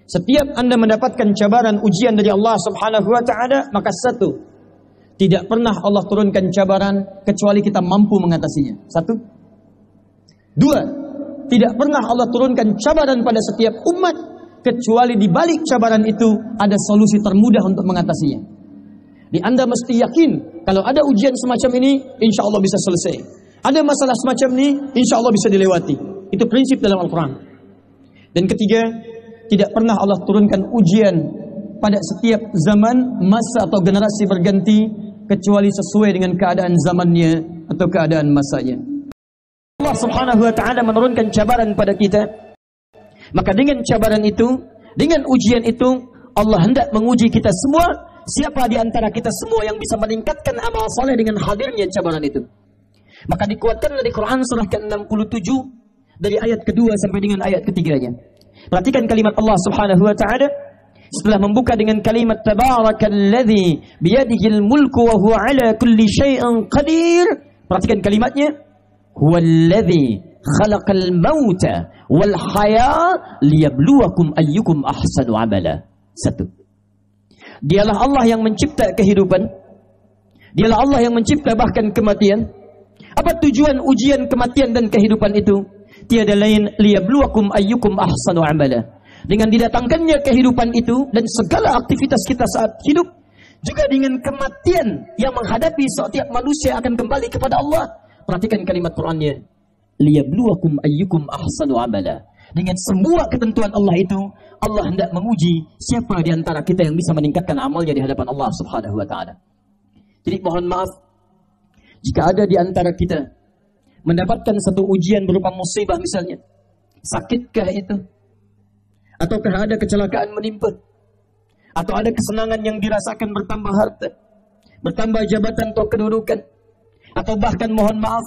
Setiap Anda mendapatkan cabaran ujian dari Allah Subhanahu wa taala, maka satu, tidak pernah Allah turunkan cabaran kecuali kita mampu mengatasinya. Satu. Dua, tidak pernah Allah turunkan cabaran pada setiap umat kecuali di balik cabaran itu ada solusi termudah untuk mengatasinya. Di Anda mesti yakin kalau ada ujian semacam ini, insya Allah bisa selesai. Ada masalah semacam ini, insya Allah bisa dilewati. Itu prinsip dalam Al-Quran. Dan ketiga, tidak pernah Allah turunkan ujian pada setiap zaman, masa atau generasi berganti kecuali sesuai dengan keadaan zamannya atau keadaan masanya. Allah Subhanahu wa taala menurunkan cabaran pada kita. Maka dengan cabaran itu, dengan ujian itu, Allah hendak menguji kita semua. Siapa di antara kita semua yang bisa meningkatkan amal soleh dengan hadirnya cabaran itu? Maka dikuatkan dari Quran surah ke-67 dari ayat kedua sampai dengan ayat ketiganya. Perhatikan kalimat Allah Subhanahu wa taala setelah membuka dengan kalimat tabarakalladzi biyadihil mulku wa huwa ala kulli syai'in qadir. Perhatikan kalimatnya, huwallazi khalaqal mauta wal haya liyabluwakum ayyukum ahsanu amala. Satu. Dialah Allah yang mencipta kehidupan. Dialah Allah yang mencipta bahkan kematian. Apa tujuan ujian kematian dan kehidupan itu? Tiada lain liyabluwakum ayyukum ahsanu amala. Dengan didatangkannya kehidupan itu dan segala aktivitas kita saat hidup, juga dengan kematian yang menghadapi setiap manusia akan kembali kepada Allah. Perhatikan kalimat Qur'annya, liyabluwakum ayyukum ahsanu amala. Dengan semua ketentuan Allah itu, Allah hendak menguji siapa di antara kita yang bisa meningkatkan amalnya di hadapan Allah Subhanahu wa taala. Jadi mohon maaf jika ada di antara kita mendapatkan satu ujian berupa musibah misalnya. Sakitkah itu? Ataukah ada kecelakaan menimpa? Atau ada kesenangan yang dirasakan bertambah harta, bertambah jabatan atau kedudukan? Atau bahkan mohon maaf,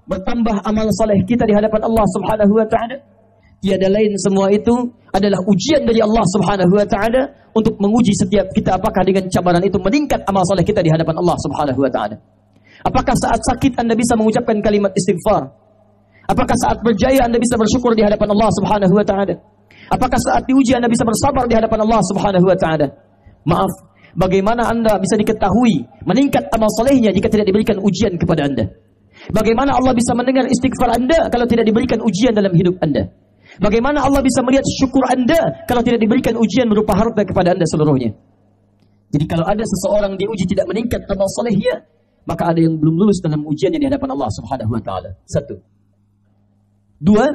bertambah amal saleh kita di hadapan Allah Subhanahu wa taala? Tiada lain semua itu adalah ujian dari Allah Subhanahu wa taala untuk menguji setiap kita apakah dengan cabaran itu meningkat amal saleh kita di hadapan Allah Subhanahu wa taala. Apakah saat sakit Anda bisa mengucapkan kalimat istighfar? Apakah saat berjaya Anda bisa bersyukur di hadapan Allah Subhanahu wa taala? Apakah saat diuji Anda bisa bersabar di hadapan Allah Subhanahu wa taala? Maaf, bagaimana Anda bisa diketahui meningkat amal solehnya jika tidak diberikan ujian kepada Anda? Bagaimana Allah bisa mendengar istighfar Anda kalau tidak diberikan ujian dalam hidup Anda? Bagaimana Allah bisa melihat syukur Anda kalau tidak diberikan ujian berupa harta kepada Anda seluruhnya? Jadi kalau ada seseorang diuji tidak meningkat amal solehnya, maka ada yang belum lulus dalam ujiannya di hadapan Allah Subhanahu wa taala. Satu. Dua,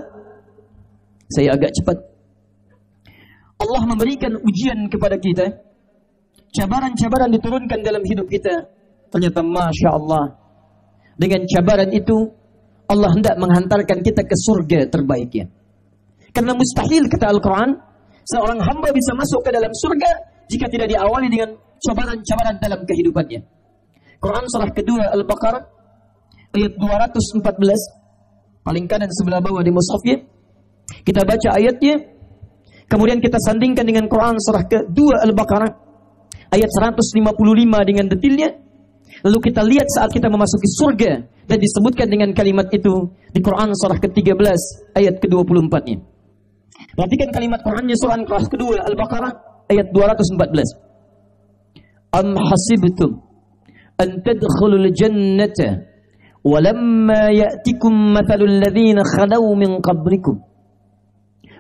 saya agak cepat. Allah memberikan ujian kepada kita. Cabaran-cabaran diturunkan dalam hidup kita. Ternyata Masya Allah, dengan cabaran itu Allah hendak menghantarkan kita ke surga terbaiknya. Karena mustahil kata Al-Quran, seorang hamba bisa masuk ke dalam surga jika tidak diawali dengan cabaran-cabaran dalam kehidupannya. Quran surah kedua Al-Baqarah ayat 214, paling kanan sebelah bawah di mushafnya. Kita baca ayatnya, kemudian kita sandingkan dengan Quran surah kedua Al-Baqarah ayat 155 dengan detailnya. Lalu kita lihat saat kita memasuki surga dan disebutkan dengan kalimat itu di Quran surah ke-13 ayat ke-24-nya. Perhatikan kalimat Qurannya surah kedua Al-Baqarah ayat 214. Am hasibtum an tadkhulul jannata walamma ya'tikum mathalul ladzina khalaw min qablikum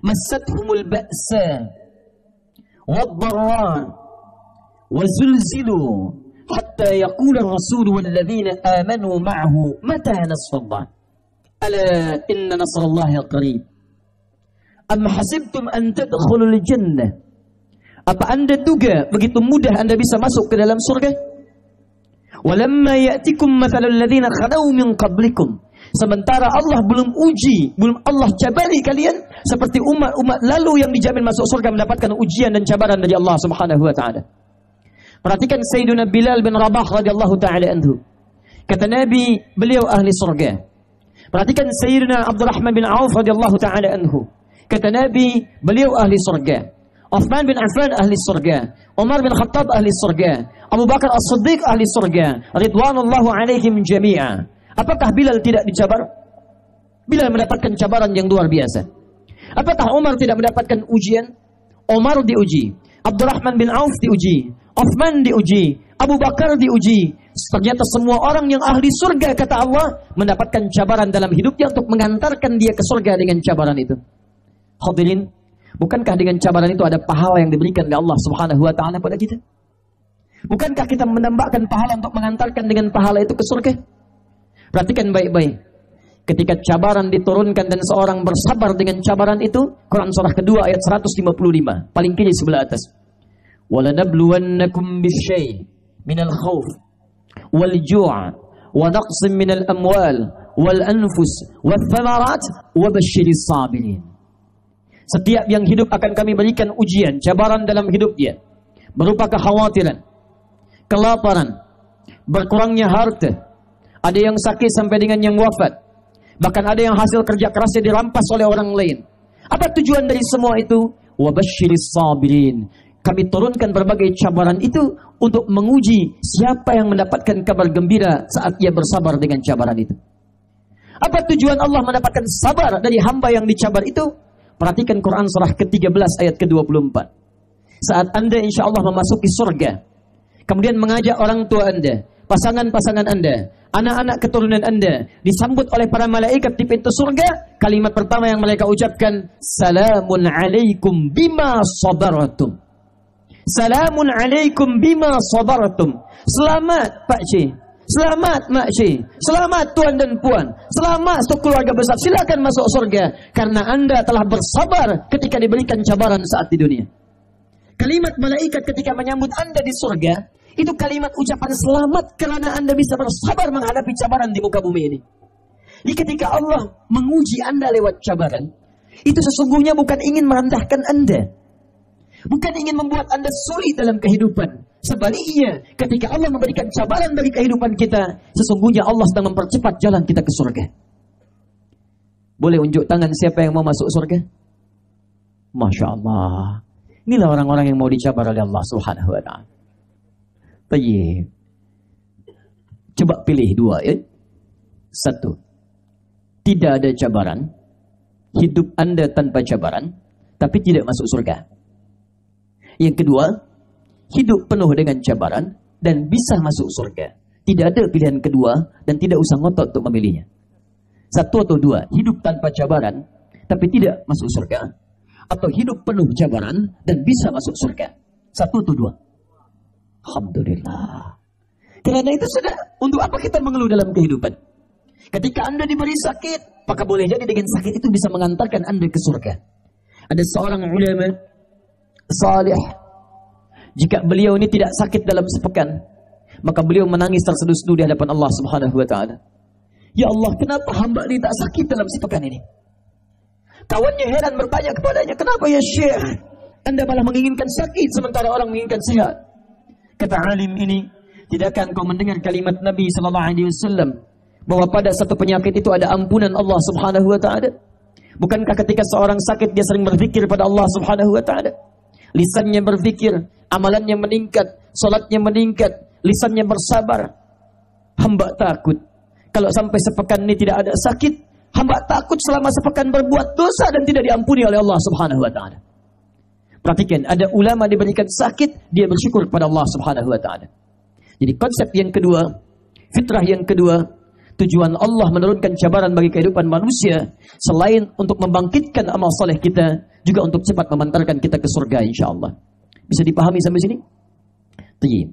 massathumul ba'sa wad-dharra wazulzilu hatta yaqula ar-rasul wal ladzina amanu ma'ahu mata nasrullah ala inna nasrallahi qarib. Am hasibtum an tadkhulul jannah, apa Anda duga begitu mudah Anda bisa masuk ke dalam surga? Walamma ya'tikum mathalul ladzina khalaw min qablikum, sementara Allah belum uji, belum Allah cabari kalian seperti umat-umat lalu yang dijamin masuk surga mendapatkan ujian dan cabaran dari Allah Subhanahu wa taala. Perhatikan Sayyidina Bilal bin Rabah radhiyallahu taala anhu. Kata Nabi, beliau ahli surga. Perhatikan Sayyidina Abdurrahman bin Auf radhiyallahu taala anhu. Kata Nabi, beliau ahli surga. Uthman bin Affan ahli surga. Umar bin Khattab ahli surga. Abu Bakar As-Siddiq ahli surga. Ridwanullahu alaihim jami'a. Apakah Bilal tidak dicabar? Bilal mendapatkan cabaran yang luar biasa. Apakah Umar tidak mendapatkan ujian? Umar diuji, Abdurrahman bin Auf diuji, Uthman diuji, Abu Bakar diuji. Ternyata semua orang yang ahli surga, kata Allah, mendapatkan cabaran dalam hidupnya untuk mengantarkan dia ke surga dengan cabaran itu. Hadirin, bukankah dengan cabaran itu ada pahala yang diberikan oleh Allah Subhanahu wa taala pada kita? Bukankah kita menambahkan pahala untuk mengantarkan dengan pahala itu ke surga? Perhatikan baik-baik. Ketika cabaran diturunkan dan seorang bersabar dengan cabaran itu, Quran surah kedua ayat 155, paling kiri sebelah atas. وَلَنَبْلُوَنَّكُمْ بِالشَّيْءِ مِنَ الْخَوْفِ وَالْجُوعِ وَنَقْصٍ مِنَ الْأَمْوَالِ وَالْأَنْفُسِ وَالثَّمَرَاتِ وَبَشِّرِ الصَّابِرِينَ. Setiap yang hidup akan kami berikan ujian, cabaran dalam hidupnya, berupa kekhawatiran, kelaparan, berkurangnya harta, ada yang sakit sampai dengan yang wafat. Bahkan ada yang hasil kerja kerasnya dirampas oleh orang lain. Apa tujuan dari semua itu? Wabashiris sabirin. Kami turunkan berbagai cabaran itu untuk menguji siapa yang mendapatkan kabar gembira saat ia bersabar dengan cabaran itu. Apa tujuan Allah mendapatkan sabar dari hamba yang dicabar itu? Perhatikan Quran surah ke-13 ayat ke-24. Saat Anda insya Allah memasuki surga, kemudian mengajak orang tua Anda, pasangan-pasangan Anda, anak-anak keturunan Anda disambut oleh para malaikat di pintu surga, kalimat pertama yang mereka ucapkan, Salamun alaikum bima sabartum. Salamun alaikum bima sabartum. Selamat Pak C, selamat Mak C, selamat Tuan dan Puan, selamat untuk keluarga besar, silakan masuk surga karena Anda telah bersabar ketika diberikan cabaran saat di dunia. Kalimat malaikat ketika menyambut Anda di surga, itu kalimat ucapan selamat karena Anda bisa bersabar menghadapi cabaran di muka bumi ini. Jadi ketika Allah menguji Anda lewat cabaran, itu sesungguhnya bukan ingin merendahkan Anda, bukan ingin membuat Anda sulit dalam kehidupan. Sebaliknya, ketika Allah memberikan cabaran bagi kehidupan kita, sesungguhnya Allah sedang mempercepat jalan kita ke surga. Boleh unjuk tangan siapa yang mau masuk surga? Masya Allah. Inilah orang-orang yang mau dicabar oleh Allah Subhanahu wa ta'ala. Tayyib. Coba pilih dua ya. Satu, tidak ada cabaran, hidup Anda tanpa cabaran, tapi tidak masuk surga. Yang kedua, hidup penuh dengan cabaran dan bisa masuk surga. Tidak ada pilihan kedua dan tidak usah ngotot untuk memilihnya. Satu atau dua, hidup tanpa cabaran tapi tidak masuk surga, atau hidup penuh cabaran dan bisa masuk surga. Satu atau dua. Alhamdulillah. Karena itu sudah, untuk apa kita mengeluh dalam kehidupan? Ketika Anda diberi sakit, maka boleh jadi dengan sakit itu bisa mengantarkan Anda ke surga. Ada seorang ulama salih, jika beliau ini tidak sakit dalam sepekan, maka beliau menangis terseduh-seduh di hadapan Allah Subhanahu wa ta'ala. Ya Allah, kenapa hamba ini tak sakit dalam sepekan ini? Kawannya heran bertanya kepadanya, kenapa ya Syekh? Anda malah menginginkan sakit sementara orang menginginkan sehat. Kata alim ini, tidakkah engkau mendengar kalimat Nabi SAW bahwa pada satu penyakit itu ada ampunan Allah Subhanahu wa ta'ala? Bukankah ketika seorang sakit dia sering berfikir pada Allah Subhanahu wa ta'ala? Lisannya berfikir, amalannya meningkat, salatnya meningkat, lisannya bersabar. Hamba takut kalau sampai sepekan ini tidak ada sakit, hamba takut selama sepekan berbuat dosa dan tidak diampuni oleh Allah Subhanahu wa ta'ala. Perhatikan, ada ulama diberikan sakit, dia bersyukur kepada Allah Subhanahu wa ta'ala. Jadi konsep yang kedua, fitrah yang kedua, tujuan Allah menurunkan cabaran bagi kehidupan manusia, selain untuk membangkitkan amal soleh kita, juga untuk cepat memantarkan kita ke surga insyaAllah. Bisa dipahami sampai sini? Tayyib.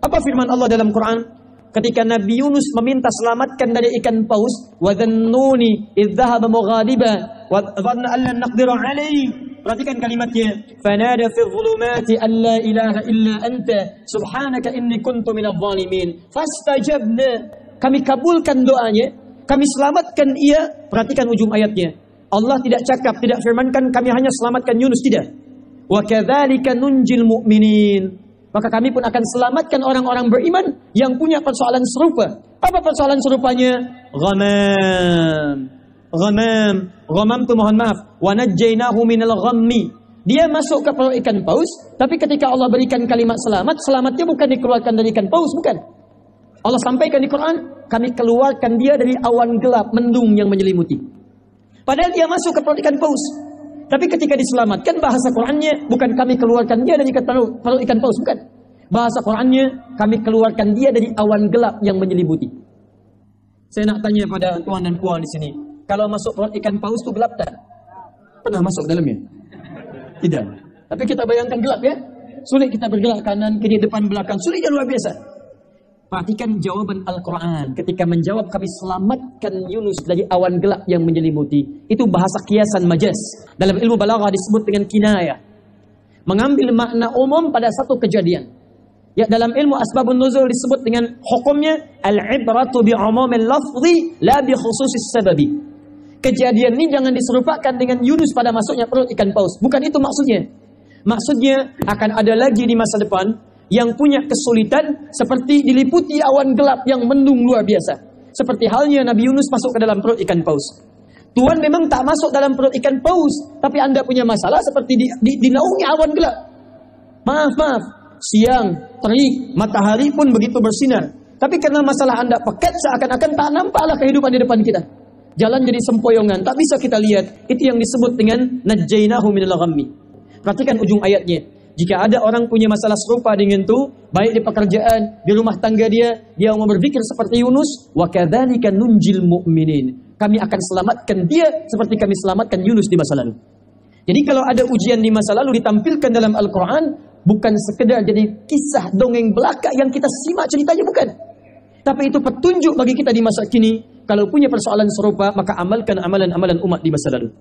Apa firman Allah dalam Quran? Ketika Nabi Yunus meminta selamatkan dari ikan paus, wa dhannuni idh dhahaba mughadiba wa dhanna an lan naqdira alayhi. Perhatikan kalimatnya, fanada fi dhulumati an la ilaha illa anta subhanaka inni kuntu minadh dhalimin fastajabna. Kami kabulkan doanya, kami selamatkan ia. Perhatikan ujung ayatnya, Allah tidak cakap, tidak firmankan kami hanya selamatkan Yunus, tidak. Wa kadzalika nunjil mu'minin. Maka kami pun akan selamatkan orang-orang beriman yang punya persoalan serupa. Apa persoalan serupanya? Ghamam itu mohon maaf. Wa najjaynahu minal ghammi. Dia masuk ke perut ikan paus, tapi ketika Allah berikan kalimat selamat, selamatnya bukan dikeluarkan dari ikan paus, bukan. Allah sampaikan di Quran, kami keluarkan dia dari awan gelap, mendung yang menyelimuti. Padahal dia masuk ke perut ikan paus. Tapi ketika diselamatkan, bahasa Qur'annya bukan kami keluarkan dia dari perut ikan paus, bukan. Bahasa Qur'annya kami keluarkan dia dari awan gelap yang menyelimuti. Saya nak tanya pada tuan dan puan di sini, kalau masuk perut ikan paus itu gelap tak? Pernah masuk dalamnya? Tidak. Tapi kita bayangkan gelap ya. Sulit kita bergerak kanan, kiri, depan, belakang. Sulitnya luar biasa. Perhatikan jawaban Al-Quran. Ketika menjawab kami selamatkan Yunus dari awan gelap yang menyelimuti. Itu bahasa kiasan majaz. Dalam ilmu balaghah disebut dengan kinayah. Mengambil makna umum pada satu kejadian. Ya, dalam ilmu asbabun nuzul disebut dengan hukumnya al-ibratu bi'umumil lafzi la bi khususis sababi. Kejadian ini jangan diserupakan dengan Yunus pada masuknya perut ikan paus. Bukan itu maksudnya. Maksudnya akan ada lagi di masa depan yang punya kesulitan seperti diliputi awan gelap yang mendung luar biasa. Seperti halnya Nabi Yunus masuk ke dalam perut ikan paus. Tuhan memang tak masuk dalam perut ikan paus, tapi Anda punya masalah seperti dinaungi awan gelap. Maaf, siang, terik, matahari pun begitu bersinar. Tapi karena masalah Anda pekat, seakan-akan tak nampaklah kehidupan di depan kita. Jalan jadi sempoyongan, tak bisa kita lihat. Itu yang disebut dengan najjainahu minal ghammi. Perhatikan ujung ayatnya. Jika ada orang punya masalah serupa dengan itu, baik di pekerjaan, di rumah tangga dia mau berpikir seperti Yunus, wa kadzalika nunjil mu'minin. Kami akan selamatkan dia seperti kami selamatkan Yunus di masa lalu. Jadi kalau ada ujian di masa lalu ditampilkan dalam Al-Quran, bukan sekedar jadi kisah dongeng belaka yang kita simak ceritanya, bukan. Tapi itu petunjuk bagi kita di masa kini. Kalau punya persoalan serupa, maka amalkan amalan-amalan umat di masa lalu.